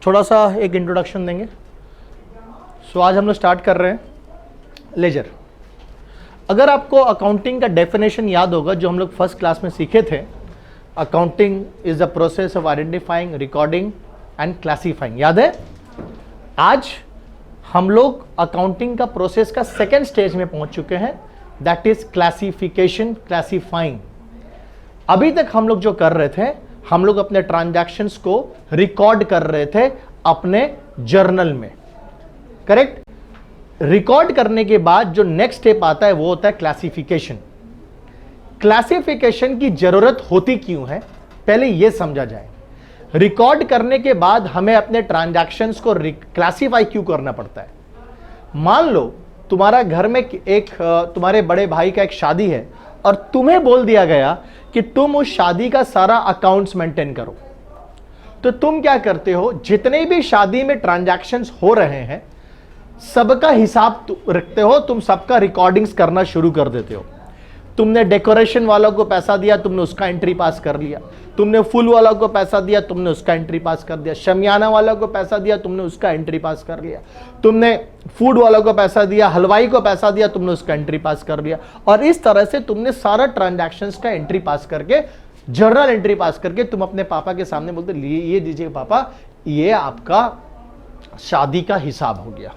थोड़ा सा एक इंट्रोडक्शन देंगे। सो आज हम लोग स्टार्ट कर रहे हैं लेजर। अगर आपको अकाउंटिंग का डेफिनेशन याद होगा जो हम लोग फर्स्ट क्लास में सीखे थे, accounting is the process of identifying, recording and classifying, याद है? आज हम लोग अकाउंटिंग का प्रोसेस का सेकेंड स्टेज में पहुंच चुके हैं, दैट इज क्लासिफिकेशन, क्लासीफाइंग। अभी तक हम लोग जो कर रहे थे, हम लोग अपने ट्रांजैक्शंस को रिकॉर्ड कर रहे थे अपने जर्नल में, करेक्ट? रिकॉर्ड करने के बाद जो नेक्स्ट स्टेप आता है वो होता है क्लासिफिकेशन। क्लासिफिकेशन की जरूरत होती क्यों है, पहले यह समझा जाए। रिकॉर्ड करने के बाद हमें अपने ट्रांजैक्शंस को क्लासिफाई क्यों करना पड़ता है? मान लो तुम्हारा घर में एक तुम्हारे बड़े भाई का एक शादी है और तुम्हें बोल दिया गया कि तुम उस शादी का सारा अकाउंट्स मेंटेन करो। तो तुम क्या करते हो, जितने भी शादी में ट्रांजैक्शंस हो रहे हैं सबका हिसाब रखते हो, तुम सबका रिकॉर्डिंग्स करना शुरू कर देते हो। तुमने डेकोरेशन वालों को पैसा दिया, तुमने उसका एंट्री पास कर लिया। तुमने फूल वालों को पैसा दिया, तुमने उसका एंट्री पास कर दिया। शमियाना वालों को पैसा दिया, तुमने उसका एंट्री पास कर लिया। तुमने फूड वालों को पैसा दिया, हलवाई को पैसा दिया, तुमने उसका एंट्री पास कर लिया। और इस तरह से तुमने सारा ट्रांजैक्शंस का एंट्री पास करके, जर्नल एंट्री पास करके तुम अपने पापा के सामने बोलते, ये दीजिए पापा, ये आपका शादी का हिसाब हो गया।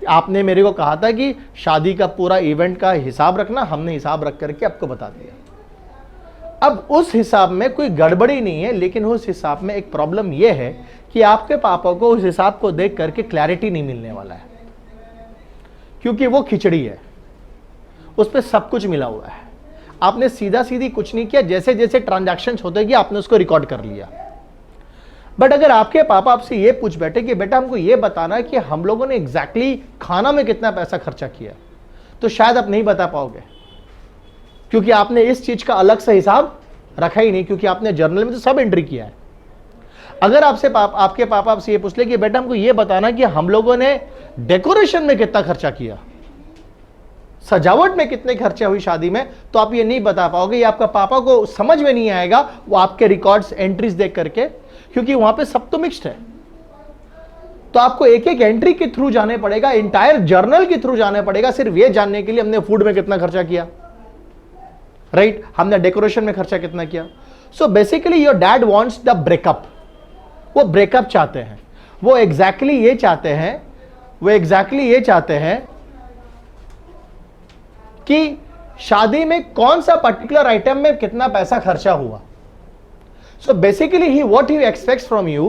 आपने मेरे को कहा था कि शादी का पूरा इवेंट का हिसाब रखना, हमने हिसाब रख करके आपको बता दिया। अब उस हिसाब में कोई गड़बड़ी नहीं है, लेकिन उस हिसाब में एक प्रॉब्लम यह है कि आपके पापा को उस हिसाब को देख करके क्लैरिटी नहीं मिलने वाला है, क्योंकि वो खिचड़ी है, उस पर सब कुछ मिला हुआ है। आपने सीधा सीधी कुछ नहीं किया, जैसे जैसे ट्रांजैक्शंस होते गए आपने उसको रिकॉर्ड कर लिया। बट अगर आपके पापा आपसे ये पूछ बैठे कि बेटा हमको ये बताना है कि हम लोगों ने एग्जैक्टली खाना में कितना पैसा खर्चा किया, तो शायद आप नहीं बता पाओगे, क्योंकि आपने इस चीज का अलग से हिसाब रखा ही नहीं, क्योंकि आपने जर्नल में तो सब एंट्री किया है। अगर आपके पापा आपसे ये पूछ ले कि बेटा हमको ये बताना कि हम लोगों ने डेकोरेशन में कितना खर्चा किया, सजावट में कितने खर्चे हुई शादी में, तो आप ये नहीं बता पाओगे। ये आपका पापा को समझ में नहीं आएगा, वो आपके रिकॉर्ड्स एंट्रीज देख करके, क्योंकि वहां पे सब तो मिक्स्ड है। तो आपको एक एक एंट्री के थ्रू जाने पड़ेगा, इंटायर जर्नल के थ्रू जाने पड़ेगा, सिर्फ ये जानने के लिए हमने फूड में कितना खर्चा किया, राइट? हमने डेकोरेशन में खर्चा कितना किया। So basically your dad wants the breakup, वो ब्रेकअप चाहते हैं, वो एग्जैक्टली ये चाहते हैं कि शादी में कौन सा पर्टिकुलर आइटम में कितना पैसा खर्चा हुआ। So basically what he expects from you,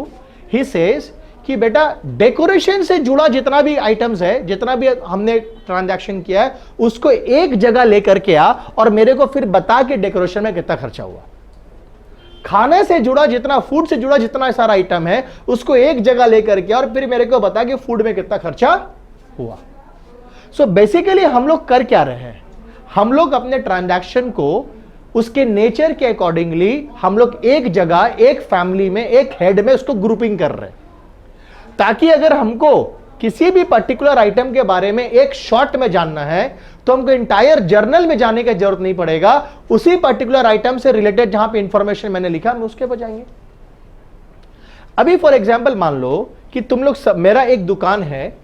he says कि बेटा डेकोरेशन से जुड़ा जितना भी आइटम्स है, जितना भी हमने ट्रांजैक्शन किया है, उसको एक जगह लेकर के आ और मेरे को फिर बता कि डेकोरेशन में कितना खर्चा हुआ। खाने से जुड़ा जितना, फूड से जुड़ा जितना सारा आइटम है, उसको एक जगह लेकर के और फिर मेरे को बता कि फूड में कितना खर्चा हुआ। सो बेसिकली हम लोग कर क्या रहे हैं, हम लोग अपने ट्रांजैक्शन को उसके नेचर के अकॉर्डिंगली हम लोग एक जगह, एक फैमिली में, एक हेड में उसको ग्रुपिंग कर रहे हैं, ताकि अगर हमको किसी भी पर्टिकुलर आइटम के बारे में एक शॉर्ट में जानना है तो हमको इंटायर जर्नल में जाने की जरूरत नहीं पड़ेगा। उसी पर्टिकुलर आइटम से रिलेटेड जहां पे इंफॉर्मेशन मैंने लिखा हम उसके बजाएंगे। अभी फॉर एग्जाम्पल मान लो कि तुम लोग सब, मेरा एक दुकान है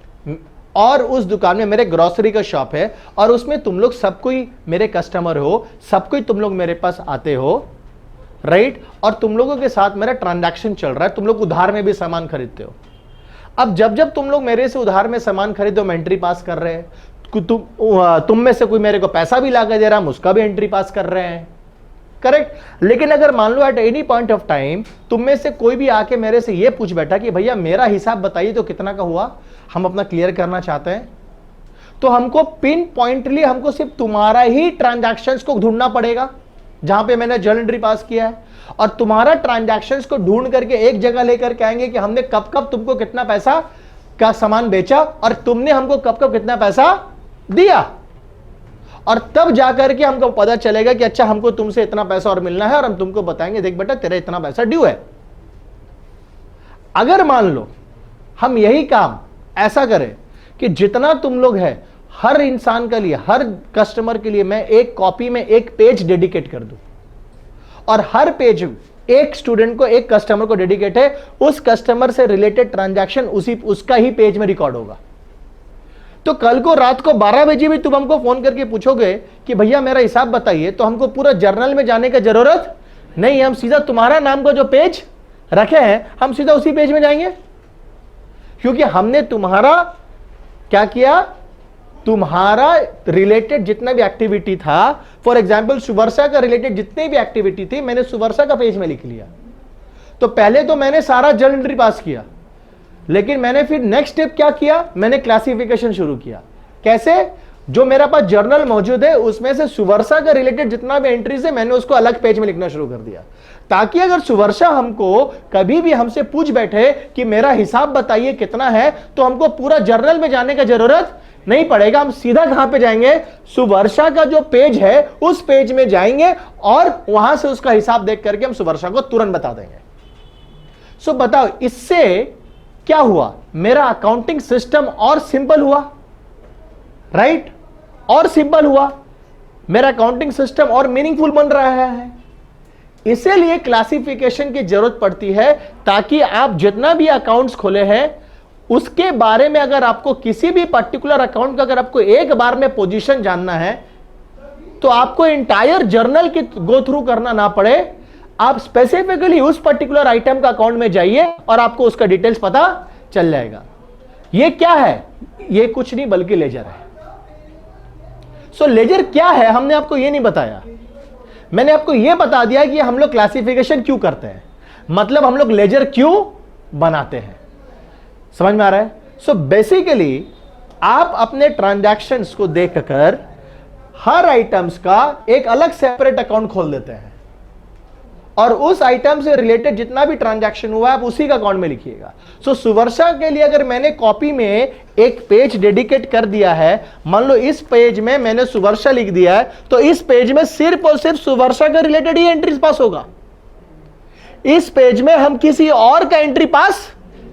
और उस दुकान में मेरे ग्रोसरी का शॉप है और उसमें तुम लोग सब कोई मेरे कस्टमर हो, सब कोई तुम लोग मेरे पास आते हो, राइट? और तुम लोगों के साथ मेरा ट्रांजैक्शन चल रहा है, तुम लोग उधार में भी सामान खरीदते हो। अब जब तुम लोग मेरे से उधार में सामान खरीदो, मैं एंट्री पास कर रहे हैं, तुम में से कोई मेरे को पैसा भी लाकर दे रहा है, उसका भी एंट्री पास कर रहे हैं, करेक्ट? लेकिन अगर मान लो at any point of time तुम में से कोई भी आके मेरे से ये पूछ बैठा कि भैया मेरा हिसाब बताइए तो कितना का हुआ, हम अपना क्लियर करना चाहते हैं, तो हमको पिन पॉइंटली हमको सिर्फ तुम्हारा ही ट्रांजैक्शंस को ढूंढना पड़ेगा जहां पे मैंने जर्नल एंट्री पास किया है, और तुम्हारा ट्रांजैक्शंस को ढूंढ करके एक जगह लेकर के आएंगे कि हमने कब कब तुमको कितना पैसा का सामान बेचा और तुमने हमको कब कब कितना पैसा दिया, और तब जाकर के हमको पता चलेगा कि अच्छा हमको तुमसे इतना पैसा और मिलना है, और हम तुमको बताएंगे देख बेटा तेरा इतना पैसा ड्यू है। अगर मान लो हम यही काम ऐसा करें कि जितना तुम लोग है, हर इंसान के लिए, हर कस्टमर के लिए मैं एक कॉपी में एक पेज डेडिकेट कर दूं, और हर पेज एक स्टूडेंट को, एक कस्टमर को डेडिकेट है, उस कस्टमर से रिलेटेड ट्रांजैक्शन उसका ही पेज में रिकॉर्ड होगा। तो कल को रात को 12 बजे भी तुम हमको फोन करके पूछोगे कि भैया मेरा हिसाब बताइए, तो हमको पूरा जर्नल में जाने की जरूरत नहीं, हम सीधा तुम्हारा नाम का जो पेज रखे हैं हम सीधा उसी पेज में जाएंगे, क्योंकि हमने तुम्हारा क्या किया, तुम्हारा रिलेटेड जितना भी एक्टिविटी था, फॉर एग्जांपल सुवर्षा का रिलेटेड जितनी भी एक्टिविटी थी मैंने सुवर्षा का पेज में लिख लिया। तो पहले तो मैंने सारा जर्नल एंट्री पास किया, लेकिन मैंने फिर नेक्स्ट स्टेप क्या किया, मैंने क्लासिफिकेशन शुरू किया। कैसे? जो मेरा पास जर्नल मौजूद है उसमें से सुवर्षा का रिलेटेड जितना भी एंट्रीज है मैंने उसको अलग पेज में लिखना शुरू कर दिया, ताकि अगर सुवर्षा हमको कभी भी हमसे पूछ बैठे कि मेरा हिसाब बताइए कितना है, तो हमको पूरा जर्नल में जाने की जरूरत नहीं पड़ेगा। हम सीधा कहां पे जाएंगे, सुवर्षा का जो पेज है उस पेज में जाएंगे और वहां से उसका हिसाब देख करके हम सुवर्षा को तुरंत बता देंगे। सो बताओ इससे क्या हुआ, मेरा अकाउंटिंग सिस्टम और सिंपल हुआ, राइट? और सिंपल हुआ, मेरा अकाउंटिंग सिस्टम और मीनिंगफुल बन रहा है। इसीलिए क्लासिफिकेशन की जरूरत पड़ती है, ताकि आप जितना भी अकाउंट्स खोले हैं उसके बारे में अगर आपको किसी भी पर्टिकुलर अकाउंट का अगर आपको एक बार में पोजीशन जानना है तो आपको इंटायर जर्नल की गो थ्रू करना ना पड़े, आप स्पेसिफिकली उस पर्टिकुलर आइटम का अकाउंट में जाइए और आपको उसका डिटेल्स पता चल जाएगा। ये क्या है? ये कुछ नहीं बल्कि लेजर है। सो लेजर क्या है हमने आपको ये नहीं बताया, मैंने आपको ये बता दिया कि हम लोग क्लासिफिकेशन क्यों करते हैं, मतलब हम लोग लेजर क्यों बनाते हैं। समझ में आ रहा है? सो बेसिकली आप अपने ट्रांजैक्शंस को देखकर हर आइटम्स का एक अलग सेपरेट अकाउंट खोल देते हैं और उस आइटम से रिलेटेड जितना भी ट्रांजैक्शन हुआ है आप उसी का अकाउंट में लिखिएगा। सो सुवर्षा के लिए अगर मैंने कॉपी में एक पेज डेडिकेट कर दिया है, मान लो इस पेज में मैंने सुवर्षा लिख दिया है, तो इस पेज में सिर्फ और सिर्फ सुवर्षा का रिलेटेड ही एंट्रीज पास होगा। इस पेज में हम किसी और का एंट्री पास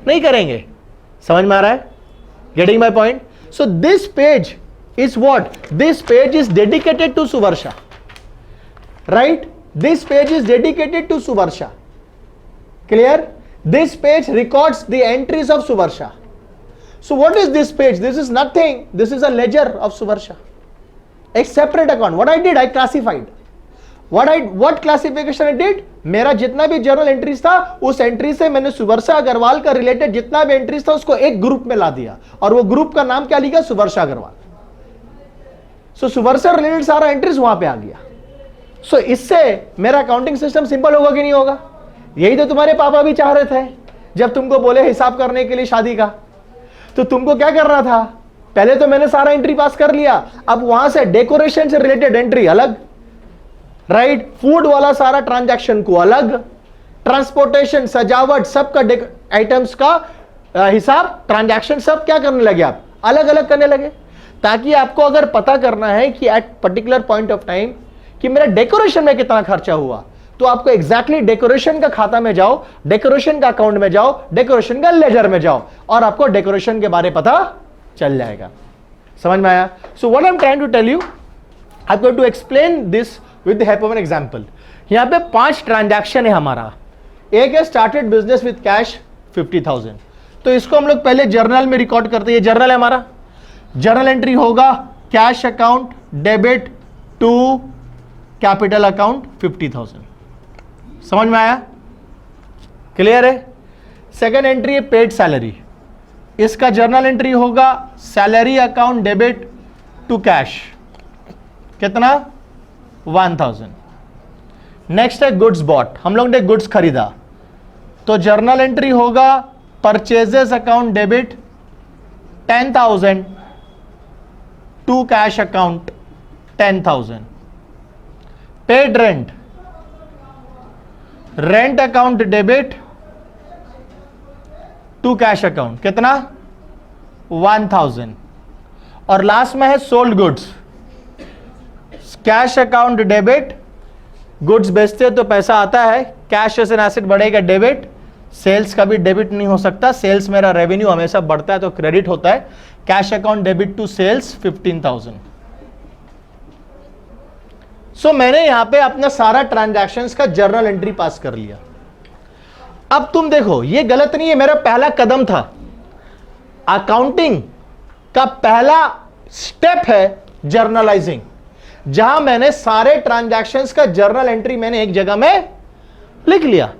नहीं करेंगे। समझ में आ रहा है? Getting my point? So this page is what, this page is dedicated to Suvarsha, right? This page is dedicated to Suvarsha. Clear? This page records the entries of Suvarsha. So what is this page? This is nothing. This is a ledger of Suvarsha. A separate account. What I did, I classified. What classification I did? मेरा जितना भी journal entries था उस entry से मैंने सुवर्षा अग्रवाल का related जितना भी एंट्रीज था उसको एक ग्रुप में ला दिया और वो ग्रुप का नाम क्या लिखा, सुवर्षा अग्रवाल। सो सुवर्षा रिलेटेड सारा एंट्रीज वहां पे आ गया। सो इससे मेरा अकाउंटिंग सिस्टम सिंपल होगा कि नहीं होगा? यही तो तुम्हारे पापा भी चाह रहे थे जब तुमको बोले हिसाब करने के लिए शादी का। तो तुमको क्या करना था, पहले तो मैंने सारा एंट्री पास कर लिया, अब वहां से डेकोरेशन से रिलेटेड एंट्री अलग, राइट? फूड वाला सारा ट्रांजैक्शन को अलग, ट्रांसपोर्टेशन, सजावट, सबका आइटम्स का हिसाब, ट्रांजैक्शन सब क्या करने लगे आप, अलग अलग करने लगे, ताकि आपको अगर पता करना है कि at particular point of time कि मेरा डेकोरेशन में कितना खर्चा हुआ, तो आपको एग्जैक्टली डेकोरेशन का खाता में जाओ, डेकोरेशन का अकाउंट में जाओ, डेकोरेशन का लेजर में जाओ और आपको डेकोरेशन के बारे पता चल जाएगा। समझ में आया? So what I am trying to tell you, I am going to explain this with the help of an example. यहां पे 5 ट्रांजैक्शन है हमारा। एक है स्टार्टेड बिजनेस विद कैश 50,000, तो इसको हम लोग पहले जर्नल में रिकॉर्ड करते हैं। जर्नल है हमारा, जर्नल एंट्री होगा cash account debit to capital account 50,000। समझ में आया? क्लियर है? सेकेंड एंट्री है पेड सैलरी, इसका जर्नल एंट्री होगा salary account debit to cash, कितना 1000। नेक्स्ट है गुड्स बॉट, हम लोग ने गुड्स खरीदा, तो जर्नल एंट्री होगा purchases account debit 10,000 to cash account 10,000। Paid rent, rent account debit to cash account, कितना 1000। और लास्ट में है sold goods, cash account debit, goods बेचते तो पैसा आता है, कैश एज एन एसेट बढ़ेगा डेबिट, सेल्स का भी डेबिट नहीं हो सकता, सेल्स मेरा रेवेन्यू हमेशा बढ़ता है तो क्रेडिट होता है, cash account debit to sales 15,000। So मैंने यहां पे अपना सारा ट्रांजैक्शंस का जर्नल एंट्री पास कर लिया। अब तुम देखो, ये गलत नहीं है, मेरा पहला कदम था। अकाउंटिंग का पहला स्टेप है जर्नलाइजिंग, जहां मैंने सारे ट्रांजैक्शंस का जर्नल एंट्री मैंने एक जगह में लिख लिया।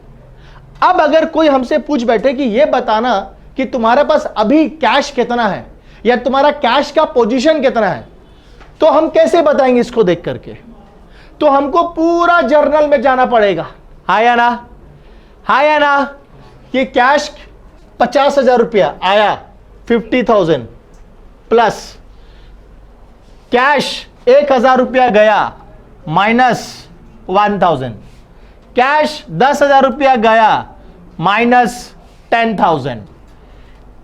अब अगर कोई हमसे पूछ बैठे कि ये बताना कि तुम्हारे पास अभी कैश कितना है या तुम्हारा कैश का पोजीशन कितना है, तो हम कैसे बताएंगे इसको देख करके? तो हमको पूरा जर्नल में जाना पड़ेगा। हाँ या ना? हाँ या ना? कि कैश 50,000 रुपया आया, 50,000 प्लस कैश 1,000 रुपया गया, -1,000, कैश 10,000 रुपया गया, -10,000,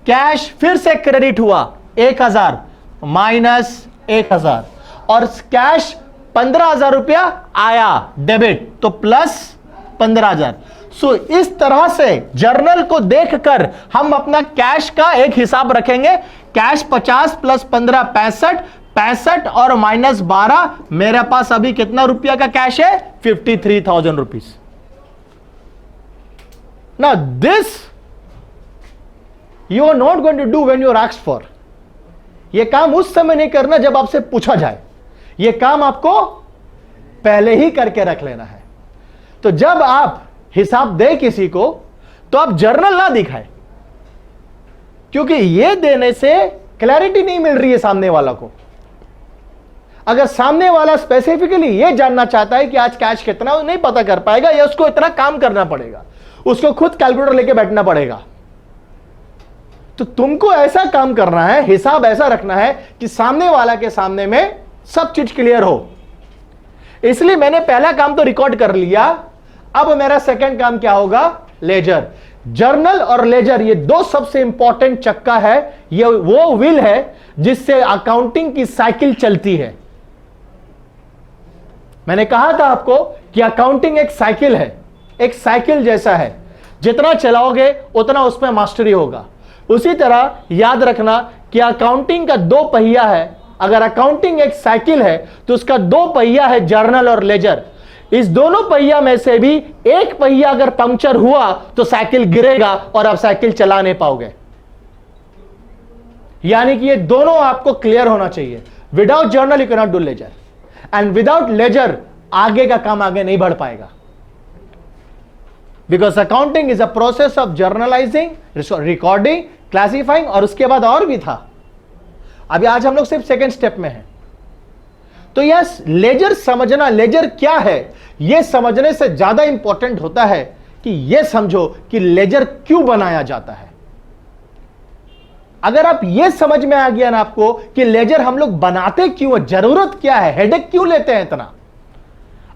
कैश फिर से क्रेडिट हुआ 1,000, -1,000, और कैश 15,000 रुपया आया डेबिट, तो +15,000। सो इस तरह से जर्नल को देखकर हम अपना कैश का एक हिसाब रखेंगे। कैश 50 + 15 65, 65 और -12, मेरे पास अभी कितना रुपया का कैश है? 53,000 rupees. Now this you are not going to do when you are asked for. यह काम उस समय नहीं करना जब आपसे पूछा जाए, यह काम आपको पहले ही करके रख लेना है। तो जब आप हिसाब दे किसी को, तो आप जर्नल ना दिखाए, क्योंकि यह देने से क्लैरिटी नहीं मिल रही है सामने वाला को। अगर सामने वाला स्पेसिफिकली यह जानना चाहता है कि आज कैश कितना, वो नहीं पता कर पाएगा, या उसको इतना काम करना पड़ेगा, उसको खुद कैलकुलेटर लेके बैठना पड़ेगा। तो तुमको ऐसा काम करना है, हिसाब ऐसा रखना है कि सामने वाला के सामने में सब चीज क्लियर हो। इसलिए मैंने पहला काम तो रिकॉर्ड कर लिया। अब मेरा सेकंड काम क्या होगा? लेजर। जर्नल और लेजर ये दो सबसे इंपॉर्टेंट चक्का है, ये वो व्हील है जिससे अकाउंटिंग की साइकिल चलती है। मैंने कहा था आपको कि अकाउंटिंग एक साइकिल है, एक साइकिल जैसा है, जितना चलाओगे उतना उसमें मास्टरी होगा। उसी तरह याद रखना कि अकाउंटिंग का दो पहिया है। अगर अकाउंटिंग एक साइकिल है तो उसका दो पहिया है, जर्नल और लेजर। इस दोनों पहिया में से भी एक पहिया अगर पंक्चर हुआ तो साइकिल गिरेगा और आप साइकिल चला नहीं पाओगे। यानी कि ये दोनों आपको क्लियर होना चाहिए। Without journal you can not do ledger, and without ledger आगे का काम आगे नहीं बढ़ पाएगा। Because accounting is a process of journalising, recording, classifying, और उसके बाद और भी था। अभी आज हम लोग सिर्फ सेकेंड स्टेप में हैं। तो यह लेजर समझना, लेजर क्या है, यह समझने से ज्यादा इंपॉर्टेंट होता है कि यह समझो कि लेजर क्यों बनाया जाता है। अगर आप यह समझ में आ गया ना आपको कि लेजर हम लोग बनाते क्यों, जरूरत क्या है, हेडेक क्यों लेते हैं इतना,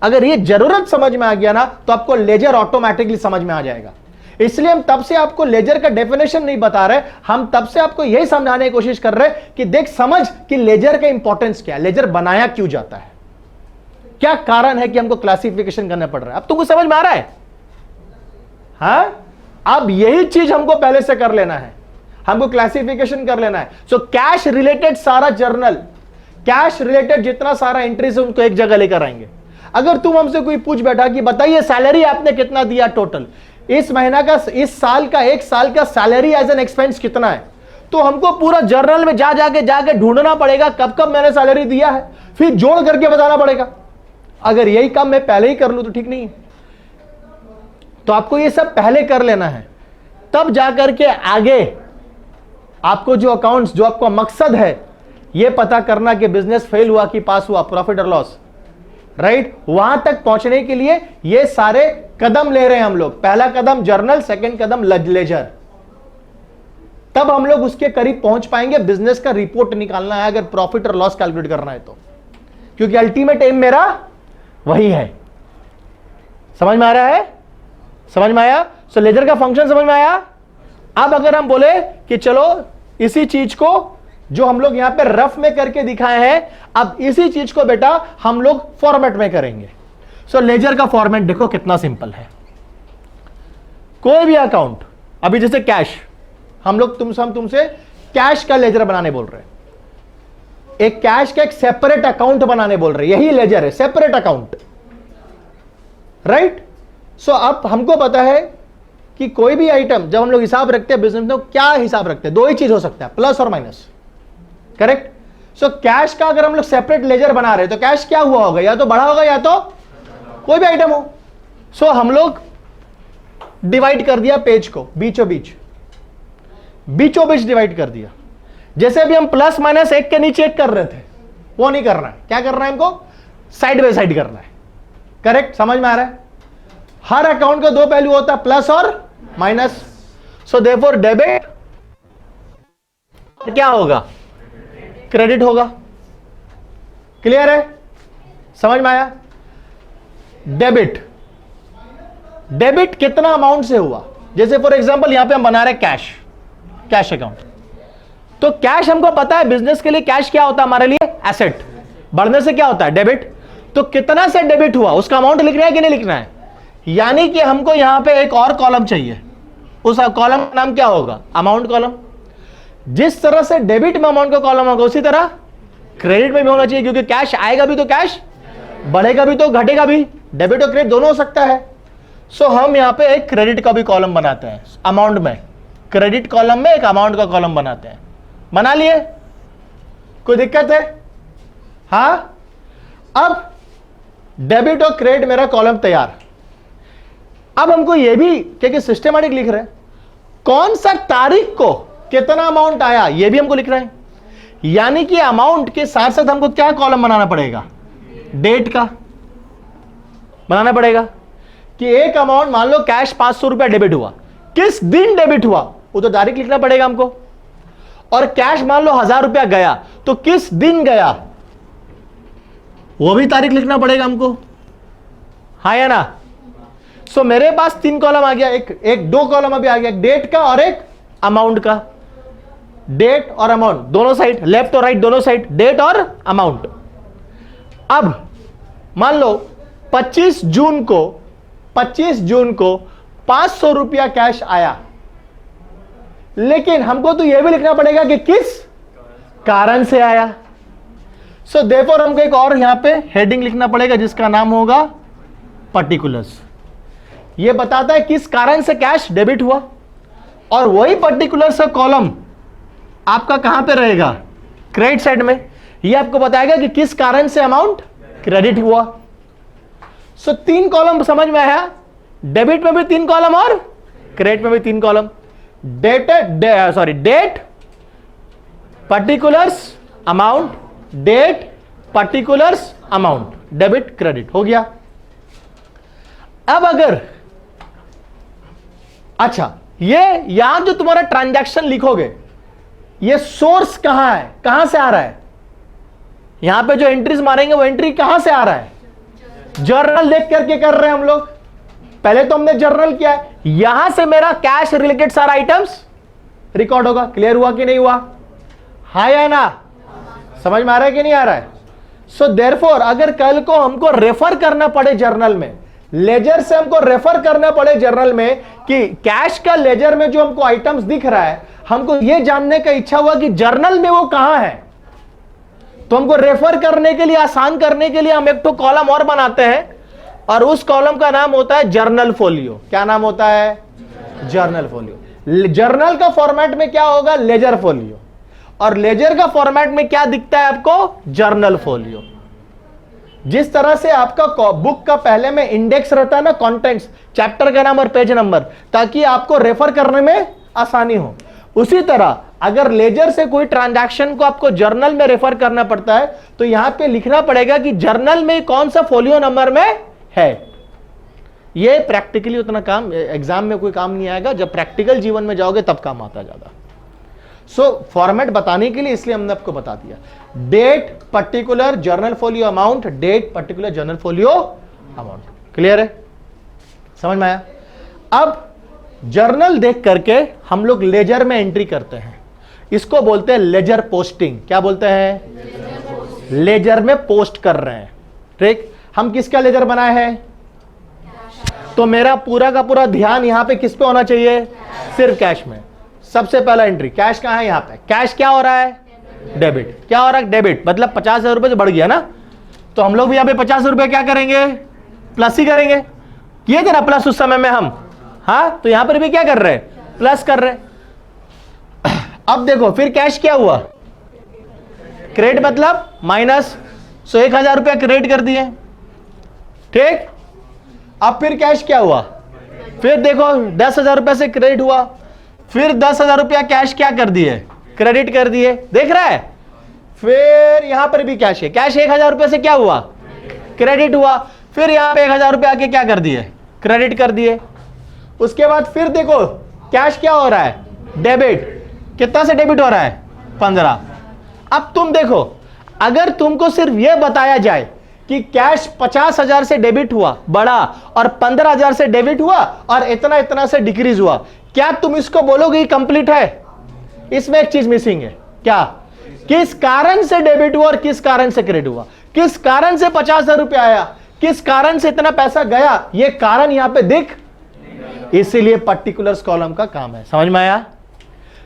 अगर यह जरूरत समझ में आ गया ना तो आपको लेजर ऑटोमेटिकली समझ में आ जाएगा। इसलिए हम तब से आपको लेजर का डेफिनेशन नहीं बता रहे, हम तब से आपको यही समझाने की कोशिश कर रहे हैं कि देख समझ कि लेजर का इंपॉर्टेंस क्या है, लेजर बनाया क्यों जाता है, क्या कारण है कि हमको क्लासिफिकेशन करना पड़ रहा है। अब तुमको समझ में आ रहा है? हाँ, अब यही चीज हमको पहले से कर लेना है, हमको क्लासिफिकेशन कर लेना है। सो कैश रिलेटेड सारा जर्नल, कैश रिलेटेड जितना सारा एंट्रीज है उनको एक जगह लेकर आएंगे। अगर तुम हमसे कोई पूछ बैठा कि बताइए सैलरी आपने कितना दिया टोटल, इस महीना का, इस साल का, एक साल का सैलरी एज एन एक्सपेंस कितना है, तो हमको पूरा जर्नल में जाके ढूंढना पड़ेगा कब कब मैंने सैलरी दिया है, फिर जोड़ करके बताना पड़ेगा। अगर यही काम मैं पहले ही कर लूं तो ठीक नहीं है। तो आपको ये सब पहले कर लेना है, तब जाकर के आगे आपको जो अकाउंट्स, जो आपका मकसद है ये पता करना कि बिजनेस फेल हुआ कि पास हुआ, प्रॉफिट और लॉस, राइट, वहां तक पहुंचने के लिए ये सारे कदम ले रहे हैं हम लोग। पहला कदम जर्नल, सेकंड कदम लेजर, तब हम लोग उसके करीब पहुंच पाएंगे। बिजनेस का रिपोर्ट निकालना है अगर प्रॉफिट और लॉस कैलकुलेट करना है तो, क्योंकि अल्टीमेट एम मेरा वही है। समझ में आ रहा है? समझ में आया? सो लेजर का फंक्शन समझ में आया? अब अगर हम बोले कि चलो इसी चीज को जो हम लोग यहां पे रफ में करके दिखाए हैं, अब इसी चीज को बेटा हम लोग फॉर्मेट में करेंगे। सो लेजर का फॉर्मेट देखो कितना सिंपल है। कोई भी अकाउंट, अभी जैसे कैश, हम तुमसे कैश का लेजर बनाने बोल रहे हैं। एक कैश का एक सेपरेट अकाउंट बनाने बोल रहे, यही लेजर है, सेपरेट अकाउंट, राइट। सो अब हमको पता है कि कोई भी आइटम जब हम लोग हिसाब रखते हैं बिजनेस में, तो क्या हिसाब रखते हैं, दो ही चीज हो सकता है, प्लस और माइनस, करेक्ट। सो कैश का अगर हम लोग सेपरेट लेजर बना रहे हैं तो कैश क्या हुआ होगा, या तो बढ़ा होगा या तो कोई भी आइटम हो। सो हम लोग डिवाइड कर दिया पेज को, बीचों बीच डिवाइड कर दिया। जैसे अभी हम प्लस माइनस एक के नीचे एक कर रहे थे, वो नहीं करना है, क्या करना है हमको, साइड बाय साइड करना है, करेक्ट। समझ में आ रहा है, हर अकाउंट का दो पहलू होता है, प्लस और माइनस। सो देयरफॉर डेबिट क्या होगा, क्रेडिट होगा। क्लियर है, समझ में आया। डेबिट कितना अमाउंट से हुआ, जैसे फॉर एग्जांपल यहां पे हम बना रहे कैश अकाउंट, तो कैश हमको पता है बिजनेस के लिए कैश क्या होता है हमारे लिए, एसेट। बढ़ने से क्या होता है, डेबिट। तो कितना से डेबिट हुआ उसका अमाउंट लिखना है कि नहीं लिखना है, यानी कि हमको यहां पे एक और कॉलम चाहिए, उस कॉलम का नाम क्या होगा, अमाउंट कॉलम। जिस तरह से डेबिट में अमाउंट का कॉलम होगा उसी तरह क्रेडिट में भी होना चाहिए, क्योंकि कैश आएगा भी तो कैश बढ़ेगा भी तो घटेगा भी, डेबिट और क्रेडिट दोनों हो सकता है। सो हम यहां पे एक क्रेडिट का भी कॉलम बनाते हैं, अमाउंट में, क्रेडिट कॉलम में एक अमाउंट का कॉलम बनाते हैं। बना लिए, कोई दिक्कत है, हां। अब डेबिट और क्रेडिट मेरा कॉलम तैयार। अब हमको यह भी, क्योंकि सिस्टमैटिक लिख रहे हैं, कौन सा तारीख को कितना अमाउंट आया यह भी हमको लिख रहे हैं, यानी कि अमाउंट के साथ साथ हमको क्या कॉलम बनाना पड़ेगा, डेट का बनाना पड़ेगा। कि एक अमाउंट, मान लो कैश 500 रुपया डेबिट हुआ, किस दिन डेबिट हुआ वो तो तारीख लिखना पड़ेगा हमको। और कैश मान लो 1000 रुपया गया, तो किस दिन गया वो भी तारीख लिखना पड़ेगा हमको, हाँ या ना। सो मेरे पास 3 कॉलम आ गया, एक 2 कॉलम अभी आ गया, एक डेट का और एक अमाउंट का। डेट और अमाउंट दोनों साइड, लेफ्ट और राइट दोनों साइड, डेट और अमाउंट। अब मान लो 25 जून को 500 रुपया कैश आया, लेकिन हमको तो यह भी लिखना पड़ेगा कि किस कारण से आया। सो देयरफॉर हमको एक और यहां पे हेडिंग लिखना पड़ेगा जिसका नाम होगा पर्टिकुलर्स। यह बताता है किस कारण से कैश डेबिट हुआ, और वही पर्टिकुलर्स का कॉलम आपका कहां पे रहेगा, क्रेडिट साइड में। यह आपको बताएगा कि किस कारण से अमाउंट क्रेडिट हुआ। सो 3 कॉलम समझ में आया, डेबिट में भी 3 कॉलम और क्रेडिट में भी 3 column. Date particulars amount, date particulars amount, debit credit हो गया। अब अगर अच्छा, ये यहां जो तुम्हारा ट्रांजैक्शन लिखोगे, ये सोर्स कहां है, कहां से आ रहा है, यहां पे जो एंट्रीज मारेंगे वो एंट्री कहां से आ रहा है, जर्नल देख करके कर रहे हैं हम लोग। पहले तो हमने जर्नल किया है, यहां से मेरा कैश रिलेटेड सारा आइटम्स रिकॉर्ड होगा। क्लियर हुआ कि नहीं हुआ, हाँ या ना, समझ में आ रहा है कि नहीं आ रहा है। सो देयरफॉर अगर कल को हमको रेफर करना पड़े जर्नल में, लेजर से हमको रेफर करना पड़े जर्नल में कि कैश का लेजर में जो हमको आइटम्स दिख रहा है, हमको यह जानने का इच्छा हुआ कि जर्नल में वो कहां है, तो हमको रेफर करने के लिए, आसान करने के लिए हम एक तो कॉलम और बनाते हैं, और उस कॉलम का नाम होता है जर्नल फोलियो। क्या नाम होता है, जर्नल फोलियो। जर्नल का फॉर्मेट में क्या होगा, लेजर फोलियो, और लेजर का फॉर्मेट में क्या दिखता है आपको, जर्नल फोलियो। जिस तरह से आपका बुक का पहले में इंडेक्स रहता है ना, कंटेंट्स, चैप्टर का नाम और पेज नंबर, ताकि आपको रेफर करने में आसानी हो, उसी तरह अगर लेजर से कोई ट्रांजैक्शन को आपको जर्नल में रेफर करना पड़ता है, तो यहां पे लिखना पड़ेगा कि जर्नल में कौन सा फोलियो नंबर में है। ये प्रैक्टिकली उतना काम एग्जाम में कोई काम नहीं आएगा, जब प्रैक्टिकल जीवन में जाओगे तब काम आता ज्यादा। सो फॉर्मेट बताने के लिए इसलिए हमने आपको बता दिया, date particular journal folio amount, date particular journal folio amount. Clear है, समझ में आया। अब जर्नल देख करके हम लोग लेजर में एंट्री करते हैं, इसको बोलते हैं लेजर पोस्टिंग। क्या बोलते हैं, लेजर में पोस्ट कर रहे हैं। ठीक, हम किसका लेजर बनाए हैं, तो मेरा पूरा का पूरा ध्यान यहां पे किस पे होना चाहिए, सिर्फ कैश में। सबसे पहला एंट्री कैश कहां है, यहां पे कैश क्या हो रहा है, डेबिट। क्या हो रहा है? डेबिट, मतलब 50,000 रुपए से बढ़ गया ना, तो हम लोग भी यहां पे 50 रुपए क्या करेंगे? प्लस ही करेंगे। किए थे ना प्लस उस समय में हम, हाँ, तो यहां पर भी क्या कर रहे हैं? प्लस कर रहे हैं। अब देखो फिर कैश क्या हुआ? क्रेडिट मतलब माइनस, सो 1,000 रुपया क्रेडिट कर दिए, ठीक। अब फिर कैश क्या हुआ? फिर देखो 10,000 रुपया से क्रेडिट हुआ, फिर 10,000 रुपया कैश क्या कर दिए? क्रेडिट कर दिए, देख रहा है। फिर यहां पर भी कैश है, कैश 1,000 रुपये से क्या हुआ? क्रेडिट हुआ, फिर यहां पे 1,000 रुपये आके क्या कर दिए? क्रेडिट कर दिए। उसके बाद फिर देखो कैश क्या हो रहा है? डेबिट। कितना से डेबिट हो रहा है? 15। अब तुम देखो, अगर तुमको सिर्फ यह बताया जाए कि कैश 50,000 से डेबिट हुआ बढ़ा और 15,000 से डेबिट हुआ और इतना इतना से डिक्रीज हुआ, क्या तुम इसको बोलोगे कंप्लीट है? इसमें एक चीज मिसिंग है। क्या? किस कारण से डेबिट हुआ और किस कारण से क्रेडिट हुआ, किस कारण से 50,000 रुपया आया, किस कारण से इतना पैसा गया, यह कारण यहां पे दिख, इसीलिए पर्टिकुलर्स कॉलम का काम है। समझ में आया?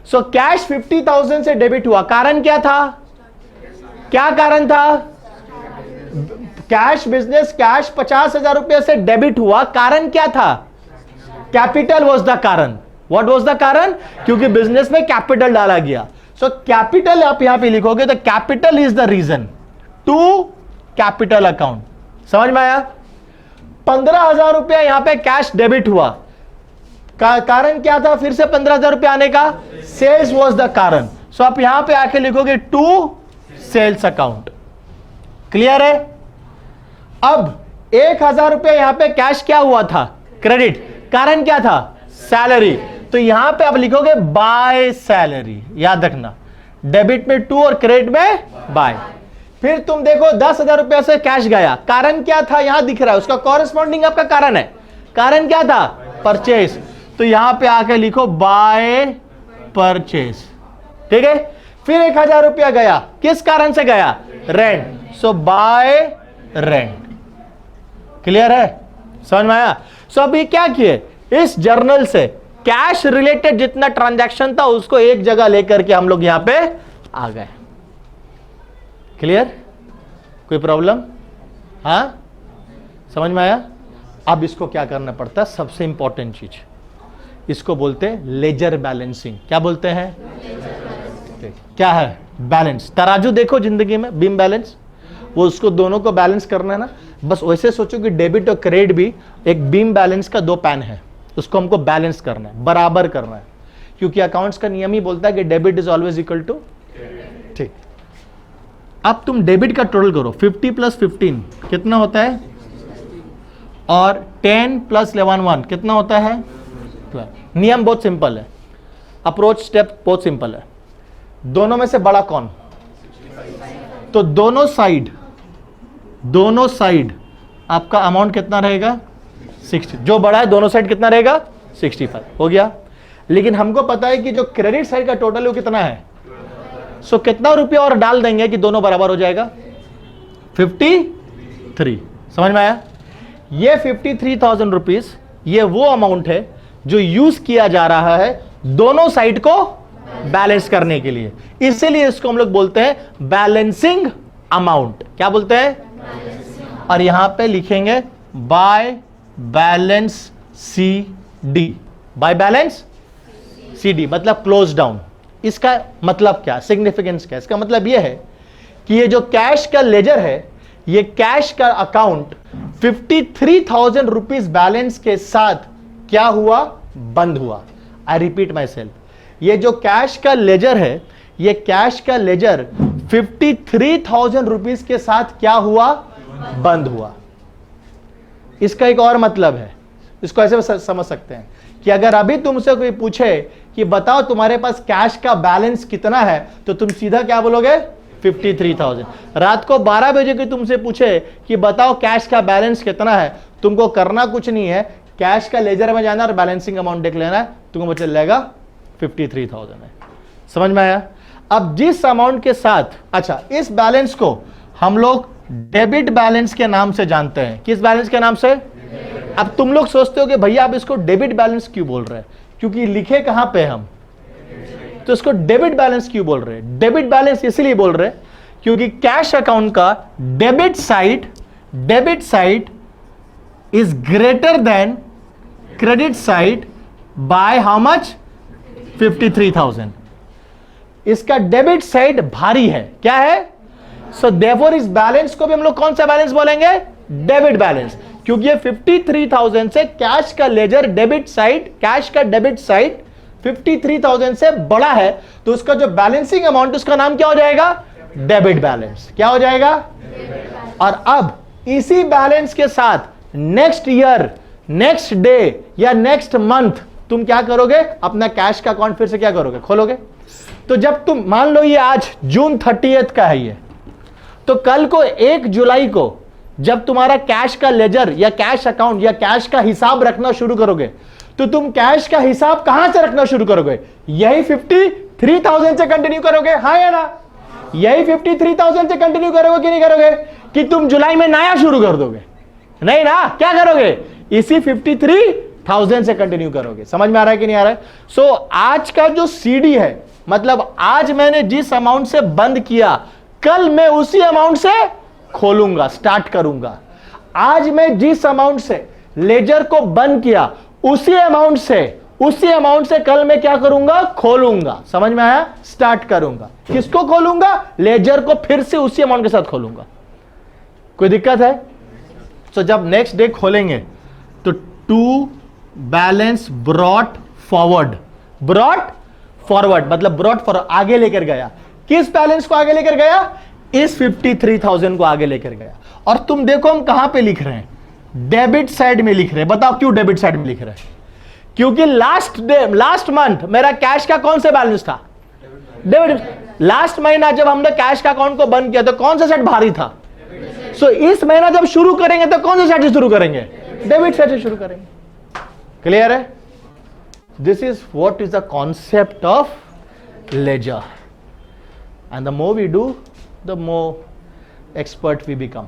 सो कैश 50,000 से डेबिट हुआ, कारण क्या था? क्या कारण था? कैश बिजनेस कैश 50,000 रुपये से डेबिट हुआ, कारण क्या था? कैपिटल वॉज द कारण। व्हाट वॉज द कारण? क्योंकि बिजनेस में कैपिटल डाला गया। सो कैपिटल आप यहां पे लिखोगे तो capital is the reason to capital account. समझ में आया? 15,000 रुपया यहां पे कैश डेबिट हुआ, कारण क्या था फिर से 15,000 रुपया आने का? सेल्स वॉज द कारण। सो आप यहां पे आके लिखोगे टू सेल्स अकाउंट। क्लियर है? अब 1,000 रुपया यहां पे कैश क्या हुआ था? क्रेडिट। कारण क्या था? सैलरी। तो यहां पे आप लिखोगे बाय सैलरी। याद रखना, डेबिट में टू और क्रेडिट में बाय। फिर तुम देखो 10,000 रुपया से कैश गया, कारण क्या था? यहां दिख रहा है, उसका कॉरेस्पॉन्डिंग आपका कारण है। कारण क्या था? परचेज। तो यहां पे आके लिखो बाय परचेज, ठीक है। फिर 1,000 रुपया गया, किस कारण से गया? रेंट। सो बाय रेंट। क्लियर है? समझ में आया? सो अभी क्या किए, इस जर्नल से कैश रिलेटेड जितना ट्रांजैक्शन था उसको एक जगह लेकर के हम लोग यहां पे आ गए। क्लियर? कोई प्रॉब्लम? हाँ, समझ में आया? अब इसको क्या करना पड़ता है? सबसे इंपॉर्टेंट चीज, इसको बोलते हैं लेजर बैलेंसिंग। क्या बोलते हैं? क्या है? बैलेंस। तराजू देखो जिंदगी में, बीम बैलेंस, वो उसको दोनों को बैलेंस करना है ना। बस वैसे सोचो कि डेबिट और क्रेडिट भी एक बीम बैलेंस का दो पैन है, उसको हमको बैलेंस करना है, बराबर करना है, क्योंकि अकाउंट्स का नियम ही बोलता है कि debit is always equal to, ठीक। अब तुम डेबिट का टोटल करो, 50 + 15 कितना होता है? और 10 + 11 कितना होता है? 12। नियम बहुत सिंपल है, अप्रोच स्टेप बहुत सिंपल है। दोनों में से बड़ा कौन? तो दोनों साइड आपका अमाउंट कितना रहेगा? 60। जो बड़ा है दोनों साइड कितना रहेगा? 65। हो गया। लेकिन हमको पता है कि जो क्रेडिट साइड का टोटल है वो कितना है? सो कितना रुपया और डाल देंगे कि दोनों बराबर हो जाएगा? 53। समझ में आया? ये 53,000 रुपीज ये वो अमाउंट है जो यूज किया जा रहा है दोनों साइड को बैलेंस करने के लिए, इसीलिए इसको हम लोग बोलते हैं बैलेंसिंग अमाउंट। क्या बोलते हैं? और यहां पे लिखेंगे by balance CD। By balance CD मतलब क्लोज डाउन। इसका मतलब क्या, सिग्निफिकेंस क्या? इसका मतलब यह है कि ये जो कैश का लेजर है, ये कैश का अकाउंट 53,000 रुपीज बैलेंस के साथ क्या हुआ? बंद हुआ। आई रिपीट माई सेल्फ, ये जो कैश का लेजर है, ये कैश का लेजर 53,000 रुपीज के साथ क्या हुआ? बंद हुआ। इसका एक और मतलब है, इसको ऐसे समझ सकते हैं कि अगर अभी तुमसे कोई पूछे कि बताओ तुम्हारे पास कैश का बैलेंस कितना है, तो तुम सीधा क्या बोलोगे? 53,000। रात को 12 बजे कोई तुमसे पूछे कि बताओ कैश का बैलेंस कितना है, तुमको करना कुछ नहीं है, कैश का लेजर में जाना और बैलेंसिंग अमाउंट देख लेना है, तुमको पता चलेगा 53,000 है। समझ में आया? अब जिस अमाउंट के साथ, अच्छा, इस बैलेंस को हम लोग डेबिट बैलेंस के नाम से जानते हैं। किस बैलेंस के नाम से? अब तुम लोग सोचते हो कि भैया आप इसको डेबिट बैलेंस क्यों बोल रहे हैं? क्योंकि लिखे कहां पे हम? तो इसको डेबिट बैलेंस क्यों बोल रहे हैं? डेबिट बैलेंस इसलिए बोल रहे हैं क्योंकि कैश अकाउंट का debit side is greater than credit side by how much? 53,000। इसका डेबिट साइड भारी है। क्या है? सो देयरफॉर इस बैलेंस को भी हम लोग कौन सा बैलेंस बोलेंगे? डेबिट बैलेंस, क्योंकि ये 53,000 से कैश का लेजर डेबिट साइड, कैश का डेबिट साइड 53,000 से बड़ा है, तो उसका जो बैलेंसिंग अमाउंट उसका नाम क्या हो जाएगा? Debit balance. क्या हो जाएगा? और अब इसी बैलेंस के साथ नेक्स्ट ईयर, नेक्स्ट डे या नेक्स्ट मंथ तुम क्या करोगे? अपना कैश का अकाउंट फिर से क्या करोगे? खोलोगे। तो जब तुम मान लो ये आज जून 30 का है ये, तो कल को 1 जुलाई को जब तुम्हारा कैश का लेजर या कैश अकाउंट या कैश का हिसाब रखना शुरू करोगे, तो तुम कैश का हिसाब कहां से रखना शुरू करोगे? यही 53,000 से कंटिन्यू करोगे, हाँ या ना? यही 53,000 से कंटिन्यू करोगे कि नहीं करोगे? कि तुम जुलाई में नया शुरू कर दोगे? नहीं ना, क्या करोगे? इसी 53,000 से कंटिन्यू करोगे। समझ में आ रहा है कि नहीं आ रहा है? सो आज का जो सीडी है, मतलब आज मैंने जिस अमाउंट से बंद किया, कल मैं उसी अमाउंट से खोलूंगा, स्टार्ट करूंगा। आज मैं जिस अमाउंट से लेजर को बंद किया, उसी अमाउंट से कल मैं क्या करूंगा? खोलूंगा। समझ में आया? स्टार्ट करूंगा। किसको खोलूंगा? लेजर को फिर से उसी अमाउंट के साथ खोलूंगा। कोई दिक्कत है? तो जब नेक्स्ट डे खोलेंगे तो टू बैलेंस ब्रॉट फॉरवर्ड मतलब ब्रॉट फॉरवर्ड, आगे लेकर गया। किस बैलेंस को आगे लेकर गया? इस 53,000 को आगे लेकर गया। और तुम देखो हम कहां पे लिख रहे हैं? डेबिट साइड में लिख रहे हैं। बताओ क्यों डेबिट साइड में लिख रहे हैं? क्योंकि लास्ट मंथ मेरा कैश का कौन सा बैलेंस था? डेबिट। लास्ट महीना जब हमने कैश का अकाउंट को बंद किया तो कौन सा साइड भारी था? सो इस महीना जब शुरू करेंगे तो कौन से साइड से शुरू करेंगे? डेबिट साइड से शुरू करेंगे। क्लियर है? This is what is the concept of ledger, and the more we do, the more expert we become.